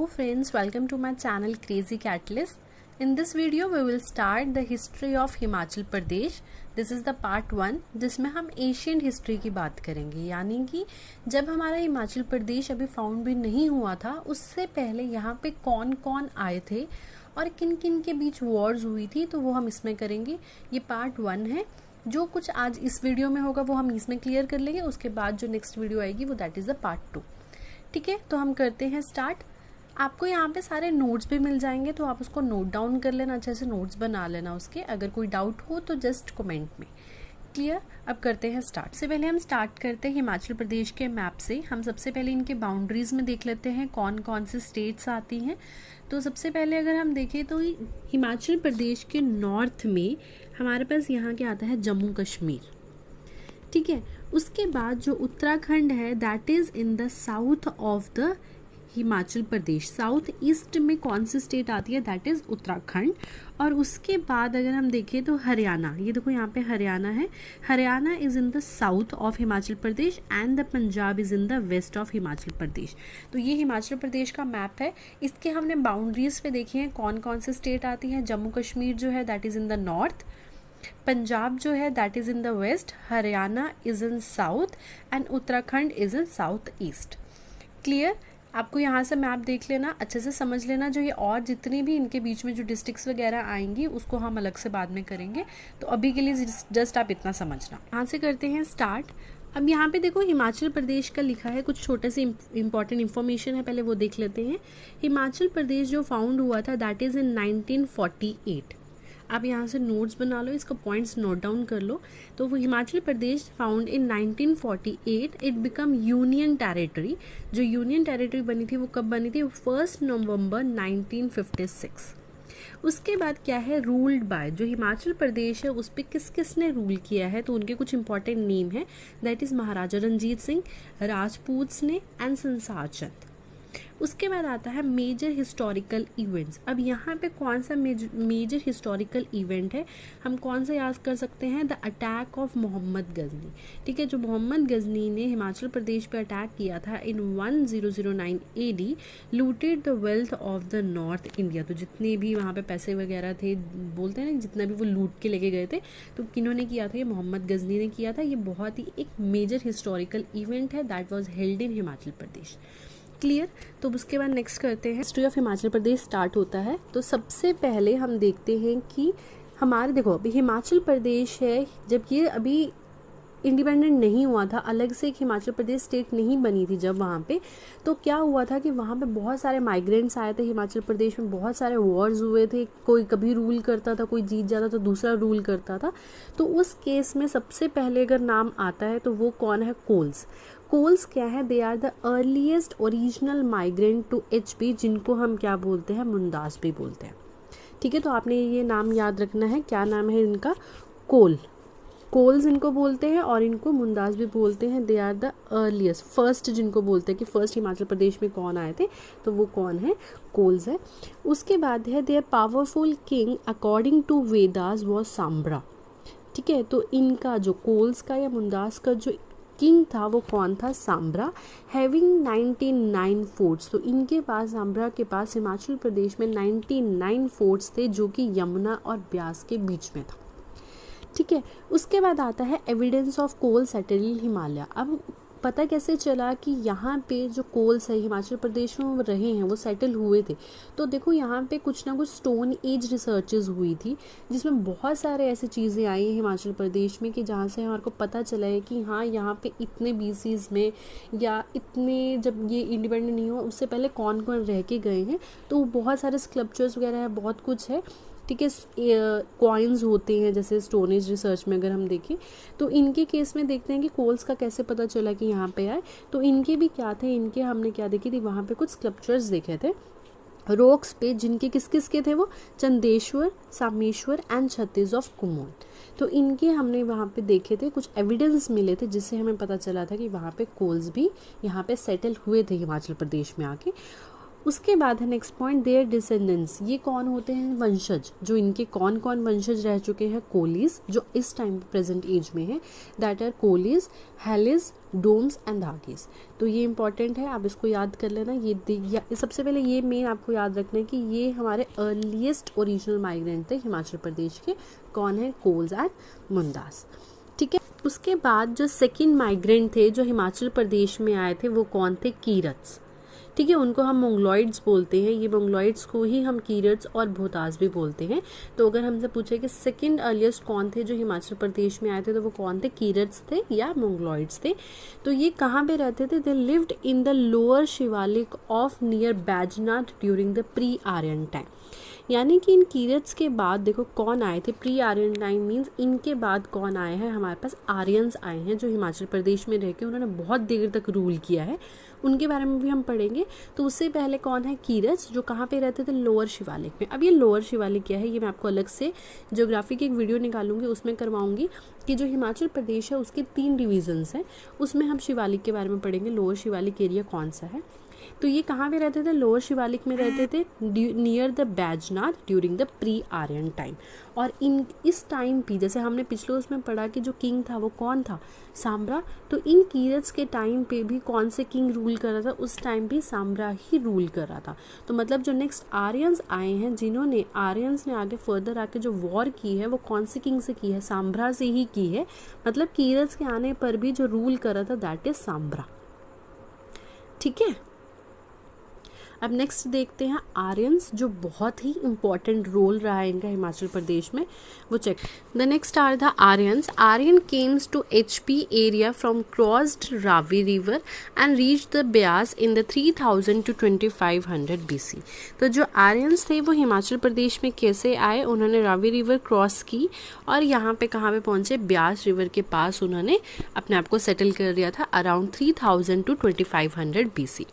friends, welcome to my channel Crazy Catalyst. In this video we will start the history of Himachal Pradesh. This is the part 1 जिसमें हम Asian history की बात करेंगे, यानी कि जब हमारा हिमाचल प्रदेश अभी फाउंड भी नहीं हुआ था उससे पहले यहाँ पे कौन कौन आए थे और किन किन के बीच वॉर्स हुई थी, तो वो हम इसमें करेंगे। ये पार्ट 1 है। जो कुछ आज इस वीडियो में होगा वो हम इसमें क्लियर कर लेंगे। उसके बाद जो नेक्स्ट वीडियो आएगी वो दैट इज़ द पार्ट 2। ठीक है, तो हम करते हैं स्टार्ट। आपको यहाँ पे सारे नोट्स भी मिल जाएंगे, तो आप उसको नोट डाउन कर लेना, अच्छे से नोट्स बना लेना उसके। अगर कोई डाउट हो तो जस्ट कमेंट में। क्लियर? अब करते हैं स्टार्ट। से पहले हम स्टार्ट करते हैं हिमाचल प्रदेश के मैप से। हम सबसे पहले इनके बाउंड्रीज में देख लेते हैं कौन कौन से स्टेट्स आती हैं। तो सबसे पहले अगर हम देखें तो हिमाचल प्रदेश के नॉर्थ में हमारे पास यहाँ क्या आता है, जम्मू कश्मीर। ठीक है, उसके बाद जो उत्तराखंड है that is in the south of the Himachal Pradesh. South east में कौन सी स्टेट आती है, दैट इज उत्तराखंड। और उसके बाद अगर हम देखें तो हरियाणा, ये देखो यहाँ पे हरियाणा है। Haryana is in the south of Himachal Pradesh and the Punjab is in the west of Himachal Pradesh. तो ये हिमाचल प्रदेश का मैप है। इसके हमने बाउंड्रीज पे देखे हैं कौन कौन से स्टेट आती है। जम्मू कश्मीर जो है that is in the north, Punjab जो है that is in the west, Haryana is in south and Uttarakhand is in south east. Clear? आपको यहाँ से मैप देख लेना, अच्छे से समझ लेना। जो ये और जितनी भी इनके बीच में जो डिस्ट्रिक्ट्स वगैरह आएंगी उसको हम अलग से बाद में करेंगे, तो अभी के लिए जस्ट आप इतना समझना। यहाँ से करते हैं स्टार्ट। अब यहाँ पे देखो हिमाचल प्रदेश का लिखा है, कुछ छोटे से इंपॉर्टेंट इन्फॉर्मेशन है, पहले वो देख लेते हैं। हिमाचल प्रदेश जो फाउंड हुआ था दैट इज इन 1948। आप यहाँ से नोट्स बना लो, इसका पॉइंट्स नोट डाउन कर लो। तो वो Himachal Pradesh found in 1948, it become union territory. जो यूनियन टेरिटरी बनी थी वो कब बनी थी, 1 नवंबर 1956। उसके बाद क्या है, रूल्ड बाय। जो हिमाचल प्रदेश है उस पर किस किस ने रूल किया है, तो उनके कुछ इंपॉर्टेंट नेम है, दैट इज महाराजा रंजीत सिंह, राजपूत्स ने एंड संसार चंद। उसके बाद आता है मेजर हिस्टोरिकल इवेंट्स। अब यहाँ पे कौन सा मेजर हिस्टोरिकल इवेंट है, हम कौन सा याद कर सकते हैं, the attack of Mohammad Ghazni. ठीक है, जो मोहम्मद गजनी ने हिमाचल प्रदेश पे अटैक किया था इन 1009 AD, looted the wealth of the north India. तो जितने भी वहाँ पे पैसे वगैरह थे, बोलते हैं ना, जितना भी वो लूट के लेके गए थे, तो किन्होंने किया था, ये मोहम्मद गजनी ने किया था। ये बहुत ही एक मेजर हिस्टोरिकल इवेंट है that was held in Himachal Pradesh. Clear? तो उसके बाद नेक्स्ट करते हैं, history of Himachal Pradesh start होता है। तो सबसे पहले हम देखते हैं कि हमारे देखो अभी हिमाचल प्रदेश है, जब ये अभी इंडिपेंडेंट नहीं हुआ था, अलग से एक हिमाचल प्रदेश स्टेट नहीं बनी थी जब वहाँ पे, तो क्या हुआ था कि वहाँ पे बहुत सारे माइग्रेंट्स आए थे हिमाचल प्रदेश में, बहुत सारे वॉर्स हुए थे, कोई कभी रूल करता था, कोई जीत जाता तो दूसरा रूल करता था। तो उस केस में सबसे पहले अगर नाम आता है तो वो कौन है, कोल्स। कोल्स क्या है, they are the earliest original migrant to HP, जिनको हम क्या बोलते हैं, मुंदास भी बोलते हैं। ठीक है, तो आपने ये नाम याद रखना है, क्या नाम है इनका, कोल्स इनको बोलते हैं और इनको मुंदास भी बोलते हैं। They are the earliest, first जिनको बोलते हैं कि फर्स्ट हिमाचल प्रदेश में कौन आए थे, तो वो कौन है, कोल्स है। उसके बाद है there powerful king according to Vedas was Sambara. ठीक है, तो इनका जो कोल्स का या मुंदास का जो किंग था वो कौन था, सांभरा, हैविंग 99 फोर्ट्स। तो इनके पास, सांभरा के पास हिमाचल प्रदेश में 99 फोर्ट्स थे, जो कि यमुना और ब्यास के बीच में था। ठीक है, उसके बाद आता है evidence of Kol settle Himalaya. अब पता कैसे चला कि यहाँ पे जो कोल्स है हिमाचल प्रदेश में वो रहे हैं, वो सेटल हुए थे। तो देखो यहाँ पे कुछ ना कुछ स्टोन एज रिसर्चेज हुई थी, जिसमें बहुत सारे ऐसी चीज़ें आई हैं हिमाचल प्रदेश में कि जहाँ से हमारे को पता चला है कि हाँ यहाँ पे इतने BCs में या इतने, जब ये इंडिपेंडेंट नहीं हुआ उससे पहले कौन कौन रह के गए हैं। तो बहुत सारे स्कल्पचर्स वगैरह है, बहुत कुछ है। ठीक है, कॉइन्स होते हैं जैसे स्टोनेज रिसर्च में अगर हम देखें, तो इनके केस में देखते हैं कि कोल्स का कैसे पता चला कि यहाँ पे आए। तो इनके भी क्या थे, इनके हमने क्या देखी थी, वहाँ पे कुछ स्कल्पचर्स देखे थे रॉक्स पे, जिनके किस किस के थे वो, चंदेश्वर, सामेश्वर एंड छत्तीस ऑफ कुमोन। तो इनके हमने वहाँ पे देखे थे, कुछ एविडेंस मिले थे जिससे हमें पता चला था कि वहाँ पे कोल्स भी यहाँ पे सेटल हुए थे हिमाचल प्रदेश में आके। उसके बाद है नेक्स्ट पॉइंट, देयर डिसेंडेंट्स, ये कौन होते हैं, वंशज, जो इनके कौन कौन वंशज रह चुके हैं, कोलीज जो इस टाइम प्रेजेंट एज में है, दैट आर कोलीज, हेलिस, डोम्स एंड धागीज। तो ये इंपॉर्टेंट है, आप इसको याद कर लेना। ये सबसे पहले ये मेन आपको याद रखना है कि ये हमारे अर्लीस्ट ओरिजिनल माइग्रेंट थे हिमाचल प्रदेश के, कौन है, कोल्स एंड मुंडास। ठीक है, उसके बाद जो सेकंड माइग्रेंट थे जो हिमाचल प्रदेश में आए थे वो कौन थे, कीरत्स। ठीक है, उनको हम मोंगलॉइड्स बोलते हैं, ये मोंगलॉइड्स को ही हम कीरत्स और भोतास भी बोलते हैं। तो अगर हमसे पूछे कि सेकंड अर्लीस्ट कौन थे जो हिमाचल प्रदेश में आए थे, तो वो कौन थे, कीरत्स थे या मोंगलॉइड्स थे। तो ये कहाँ पे रहते थे, they lived in the lower Shivalik of near Baijnath during the pre Aryan time. यानी कि इन कीरत्स के बाद देखो कौन आए थे, प्री आर्यन टाइम मीन्स इनके बाद कौन आए हैं, हमारे पास आर्यंस आए हैं जो हिमाचल प्रदेश में रह के उन्होंने बहुत देर तक रूल किया है, उनके बारे में भी हम पढ़ेंगे। तो उससे पहले कौन है, कीरत्स, जो कहाँ पे रहते थे, लोअर शिवालिक में। अब ये लोअर शिवालिक क्या है, ये मैं आपको अलग से ज्योग्राफी की एक वीडियो निकालूंगी, उसमें करवाऊंगी कि जो हिमाचल प्रदेश है उसके 3 डिविजन्स हैं, उसमें हम शिवालिक के बारे में पढ़ेंगे, लोअर शिवालिक एरिया कौन सा है। तो ये कहाँ पे रहते थे, लोअर शिवालिक में रहते थे near the Baijnath during the pre Aryan time. और इस टाइम पे जैसे हमने पिछले उसमें पढ़ा कि जो किंग था वो कौन था, सांब्रा। तो इन कीरत्स के टाइम पे भी कौन से किंग रूल कर रहा था, उस टाइम भी सांब्रा ही रूल कर रहा था। तो मतलब जो नेक्स्ट आर्यंस आए हैं, जिन्होंने आर्यंस ने आगे फर्दर आके जो वॉर की है वो कौन से किंग से की है, सांब्रा से ही की है। मतलब कीरत्स के आने पर भी जो रूल कर रहा था दैट इज सांब्रा। ठीक है, अब नेक्स्ट देखते हैं आर्यंस, जो बहुत ही इंपॉर्टेंट रोल रहा है इनका हिमाचल प्रदेश में, वो चेक। The next are the Aryans. Aryan came to HP area from crossed Ravi river and reach the Beas in the 3000 to 2500 BC। तो जो आर्यंस थे वो हिमाचल प्रदेश में कैसे आए, उन्होंने रावी रिवर क्रॉस की और यहाँ पे कहाँ पे पहुँचे, ब्यास रिवर के पास उन्होंने अपने आप को सेटल कर दिया था अराउंड 3000 to 2500 BC।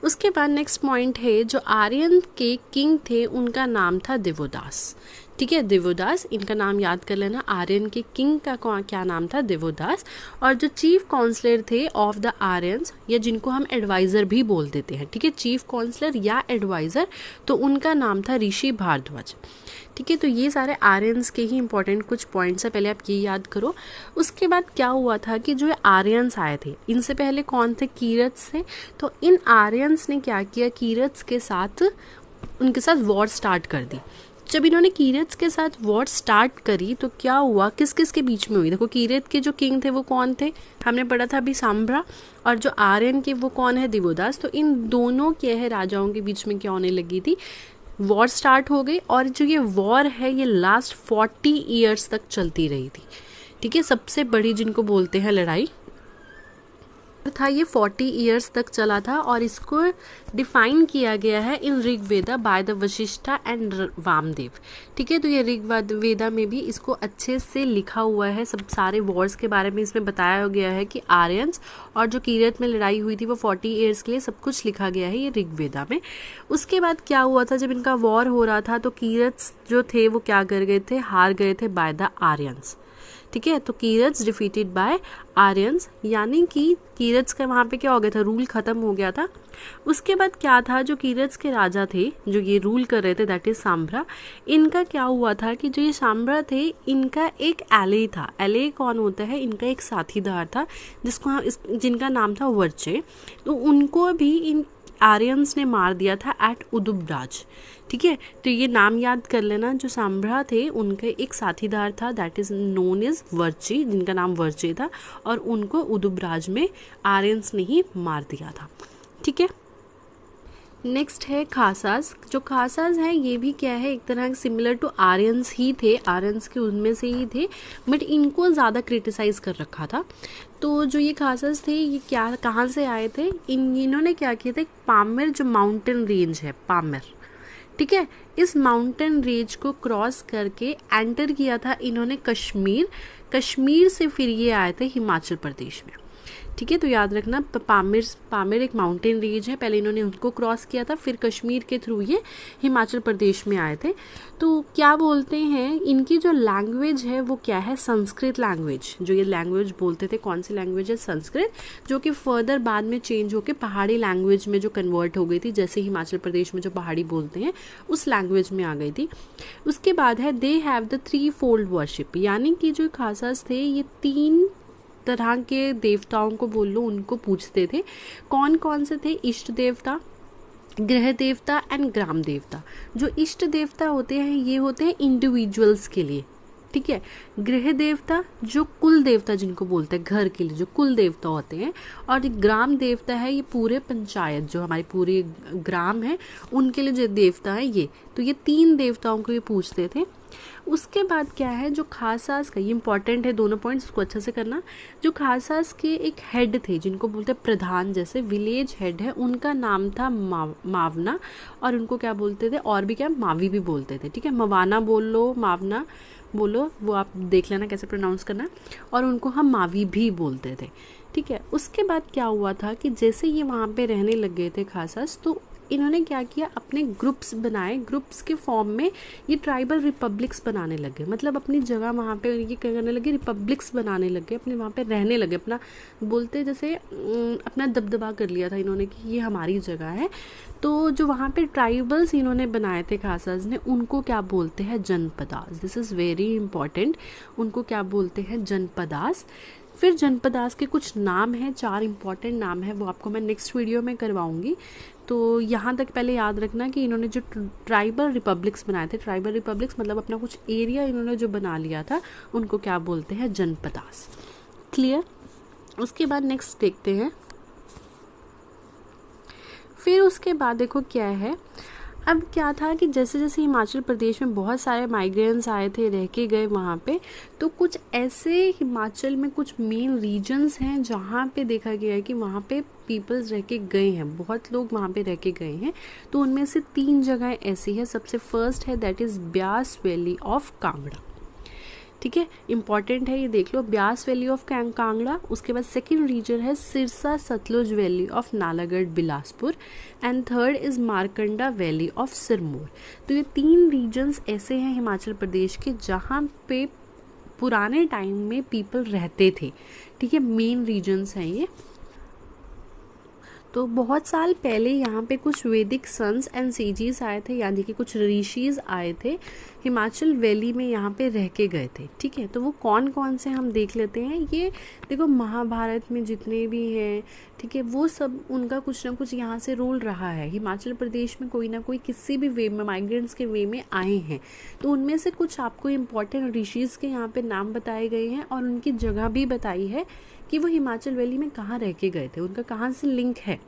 उसके बाद नेक्स्ट पॉइंट है, जो आर्यन के किंग थे उनका नाम था देवोदास। ठीक है, देवोदास, इनका नाम याद कर लेना। आर्यन के किंग का क्या नाम था, देवोदास। और जो चीफ काउंसलर थे ऑफ द आर्यंस, या जिनको हम एडवाइजर भी बोल देते हैं, ठीक है, चीफ काउंसलर या एडवाइजर, तो उनका नाम था ऋषि भारद्वाज। ठीक है, तो ये सारे आर्यंस के ही इंपॉर्टेंट कुछ पॉइंट्स है, पहले आप ये याद करो। उसके बाद क्या हुआ था कि जो आर्यंस आए थे, इनसे पहले कौन थे, कीरत्स थे। तो इन आर्यंस ने क्या किया, कीरत्स के साथ उनके साथ वॉर स्टार्ट कर दी। जब इन्होंने कीरत्स के साथ वॉर स्टार्ट करी तो क्या हुआ, किस किस के बीच में हुई, देखो कीरत के जो किंग थे वो कौन थे, हमने पढ़ा था अभी, सांब्रा। और जो आर्यन के वो कौन है, देवोदास। तो इन दोनों क्या है, राजाओं के बीच में क्या होने लगी थी, वॉर स्टार्ट हो गई। और जो ये वॉर है ये लास्ट 40 ईयर्स तक चलती रही थी। ठीक है, सबसे बड़ी जिनको बोलते हैं लड़ाई था, ये 40 ईयर्स तक चला था। और इसको डिफाइन किया गया है in Rigveda by the Vashishtha and Vamadev. ठीक है, तो ये ऋग्वेदा में भी इसको अच्छे से लिखा हुआ है, सब सारे वॉर्स के बारे में इसमें बताया गया है कि आर्यंस और जो कीरत में लड़ाई हुई थी वो 40 ईयर्स के लिए, सब कुछ लिखा गया है ये ऋग्वेदा में। उसके बाद क्या हुआ था, जब इनका वॉर हो रहा था तो कीरत जो थे वो क्या कर गए थे, हार गए थे बाय द आर्यंस। ठीक है, तो कीरत्स डिफीटेड बाय आर्यंस, यानी कि कीरत्स का वहाँ पे क्या हो गया था, रूल खत्म हो गया था। उसके बाद क्या था, जो कीरत्स के राजा थे जो ये रूल कर रहे थे दैट इज सांब्रा, इनका क्या हुआ था कि जो ये सांब्रा थे इनका एक एले था। एले कौन होता है, इनका एक साथीदार था जिनका नाम था वर्चे। तो उनको भी इन आर्यंस ने मार दिया था एट उदुबराज। ठीक है, तो ये नाम याद कर लेना, जो सांब्रा थे उनके एक साथीदार था that is known is virtue, जिनका नाम वर्चे था, और उनको उदुबराज में आर्यंस ने ही मार दिया था। ठीक है, नेक्स्ट है खासास। जो खासास है ये भी क्या है, एक तरह सिमिलर टू आर्यंस ही थे, आर्यंस के उनमें से ही थे, बट इनको ज़्यादा क्रिटिसाइज कर रखा था। तो जो ये खासास थे ये क्या, कहाँ से आए थे, इन्होंने क्या किया था, पामेर जो माउंटेन रेंज है पामेर, ठीक है, इस माउंटेन रेंज को क्रॉस करके एंटर किया था इन्होंने कश्मीर से फिर ये आए थे हिमाचल प्रदेश में। ठीक है। तो याद रखना पामिर एक माउंटेन रेंज है, पहले इन्होंने उसको क्रॉस किया था, फिर कश्मीर के थ्रू ये हिमाचल प्रदेश में आए थे। तो क्या बोलते हैं, इनकी जो लैंग्वेज है वो क्या है, संस्कृत लैंग्वेज। जो ये लैंग्वेज बोलते थे, कौन सी लैंग्वेज है, संस्कृत, जो कि फर्दर बाद में चेंज होकर पहाड़ी लैंग्वेज में जो कन्वर्ट हो गई थी, जैसे हिमाचल प्रदेश में जो पहाड़ी बोलते हैं उस लैंग्वेज में आ गई थी। उसके बाद है they have the 3 fold worship, यानी कि जो खासास थे ये 3 तरह के देवताओं को बोल लो, उनको पूछते थे। कौन कौन से थे, इष्ट देवता, गृह देवता एंड ग्राम देवता। जो इष्ट देवता होते हैं ये होते हैं इंडिविजुअल्स के लिए, ठीक है। गृह देवता जो कुल देवता जिनको बोलते हैं, घर के लिए जो कुल देवता होते हैं, और ग्राम देवता है ये पूरे पंचायत, जो हमारी पूरी ग्राम है उनके लिए जो देवता है ये। तो ये 3 देवताओं को ये पूछते थे। उसके बाद क्या है, जो खासास का, ये इंपॉर्टेंट है दोनों पॉइंट्स, इसको अच्छे से करना। जो खासास के एक हेड थे जिनको बोलते हैं प्रधान, जैसे विलेज हेड है, उनका नाम था मावना, और उनको क्या बोलते थे, और भी क्या, मावी भी बोलते थे, ठीक है। मवाना बोल लो, मावना बोलो, वो आप देख लेना कैसे प्रोनाउंस करना, और उनको हम मावी भी बोलते थे, ठीक है। उसके बाद क्या हुआ था कि जैसे ये वहाँ पे रहने लग गए थे खासास, तो इन्होंने क्या किया, अपने ग्रुप्स बनाए, ग्रुप्स के फॉर्म में ये ट्राइबल रिपब्लिक्स बनाने लगे, मतलब अपनी जगह वहाँ पे ये करने लगे, रिपब्लिक्स बनाने लगे, अपने वहाँ पे रहने लगे, अपना बोलते जैसे अपना दबदबा कर लिया था इन्होंने कि ये हमारी जगह है। तो जो वहाँ पे ट्राइबल्स इन्होंने बनाए थे खासास ने, उनको क्या बोलते हैं, Janapadas. This is very important, उनको क्या बोलते हैं, जनपदास। फिर जनपदास के कुछ नाम हैं, 4 इंपॉर्टेंट नाम है, वो आपको मैं नेक्स्ट वीडियो में करवाऊंगी। तो यहाँ तक पहले याद रखना कि इन्होंने जो ट्राइबल रिपब्लिक्स बनाए थे, ट्राइबल रिपब्लिक्स मतलब अपना कुछ एरिया इन्होंने जो बना लिया था, उनको क्या बोलते हैं, जनपदास। क्लियर। उसके बाद नेक्स्ट देखते हैं। फिर उसके बाद देखो क्या है, अब क्या था कि जैसे जैसे हिमाचल प्रदेश में बहुत सारे माइग्रेंट्स आए थे, रह के गए वहाँ पे, तो कुछ ऐसे हिमाचल में कुछ मेन रीजन्स हैं जहाँ पे देखा गया है कि वहाँ पे पीपल्स रह के गए हैं, बहुत लोग वहाँ पे रह के गए हैं। तो उनमें से 3 जगह ऐसी है। सबसे फर्स्ट है that is Beas valley of Kangra, ठीक है, इंपॉर्टेंट है, ये देख लो, ब्यास वैली ऑफ कांगड़ा। उसके बाद सेकंड रीजन है Sirsa Sutlej valley of Nalagarh Bilaspur, and third is Markanda valley of Sirmaur. तो ये 3 रीजन्स ऐसे हैं हिमाचल प्रदेश के जहाँ पे पुराने टाइम में पीपल रहते थे, ठीक है, मेन रीजन्स हैं ये। तो बहुत साल पहले यहाँ पे कुछ वैदिक सन्स एंड सेजीज आए थे, यानी कि कुछ ऋषिज आए थे, हिमाचल वैली में यहाँ पे रह के गए थे, ठीक है। तो वो कौन कौन से हम देख लेते हैं। ये देखो महाभारत में जितने भी हैं, ठीक है, वो सब उनका कुछ ना कुछ यहाँ से रोल रहा है। हिमाचल प्रदेश में कोई ना कोई किसी भी वे में, माइग्रेंट्स के वे में आए हैं। तो उनमें से कुछ आपको इम्पोर्टेंट ऋषिज के यहाँ पे नाम बताए गए हैं, और उनकी जगह भी बताई है कि वो हिमाचल वैली में कहाँ रह के गए थे, उनका कहाँ से लिंक है।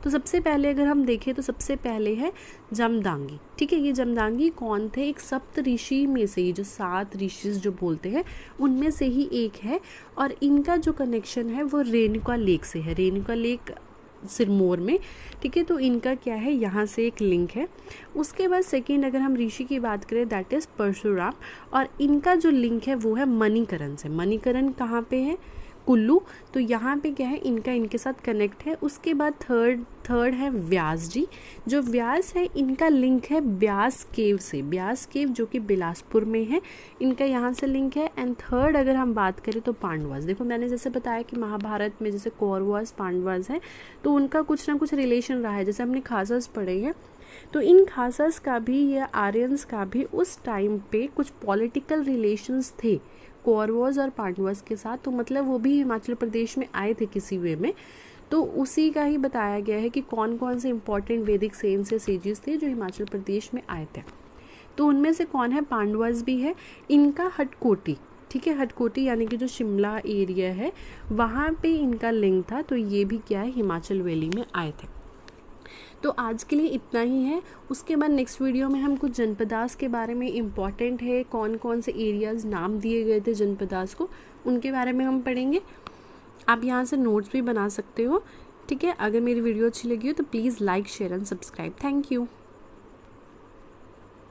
तो सबसे पहले अगर हम देखें तो सबसे पहले है जमदांगी, ठीक है। ये जमदांगी कौन थे, एक सप्त ऋषि में से, ये जो 7 ऋषि जो बोलते हैं उनमें से ही एक है, और इनका जो कनेक्शन है वो रेणुका लेक से है, रेणुका लेक सिरमौर में, ठीक है। तो इनका क्या है, यहाँ से एक लिंक है। उसके बाद सेकंड अगर हम ऋषि की बात करें दैट इज़ परशुराम, और इनका जो लिंक है वो है मणिकरण से। मणिकरण कहाँ पे है, कुल्लू। तो यहाँ पे क्या है, इनका इनके साथ कनेक्ट है। उसके बाद थर्ड है व्यास जी। जो व्यास है इनका लिंक है ब्यास केव से, ब्यास केव जो कि बिलासपुर में है, इनका यहाँ से लिंक है। एंड थर्ड अगर हम बात करें तो पांडवास। देखो मैंने जैसे बताया कि महाभारत में जैसे कौरवास पांडवास है, तो उनका कुछ ना कुछ रिलेशन रहा है, जैसे हमने खासास पढ़े हैं। तो इन खासास का भी या आर्यंस का भी उस टाइम पे कुछ पॉलिटिकल रिलेशंस थे कौरवास और पांडवास के साथ। तो मतलब वो भी हिमाचल प्रदेश में आए थे किसी वे में। तो उसी का ही बताया गया है कि कौन कौन से इंपॉर्टेंट वैदिक सेंस या सेजेस थे जो हिमाचल प्रदेश में आए थे। तो उनमें से कौन है, पांडवास भी है। इनका हटकोटी, ठीक है, हटकोटी यानी कि जो शिमला एरिया है वहाँ पे इनका लिंक था। तो ये भी क्या है, हिमाचल वैली में आए थे। तो आज के लिए इतना ही है। उसके बाद नेक्स्ट वीडियो में हम कुछ जनपदास के बारे में, इम्पॉर्टेंट है कौन कौन से एरियाज़ नाम दिए गए थे जनपदास को, उनके बारे में हम पढ़ेंगे। आप यहाँ से नोट्स भी बना सकते हो, ठीक है। अगर मेरी वीडियो अच्छी लगी हो तो please like, share and subscribe. Thank you.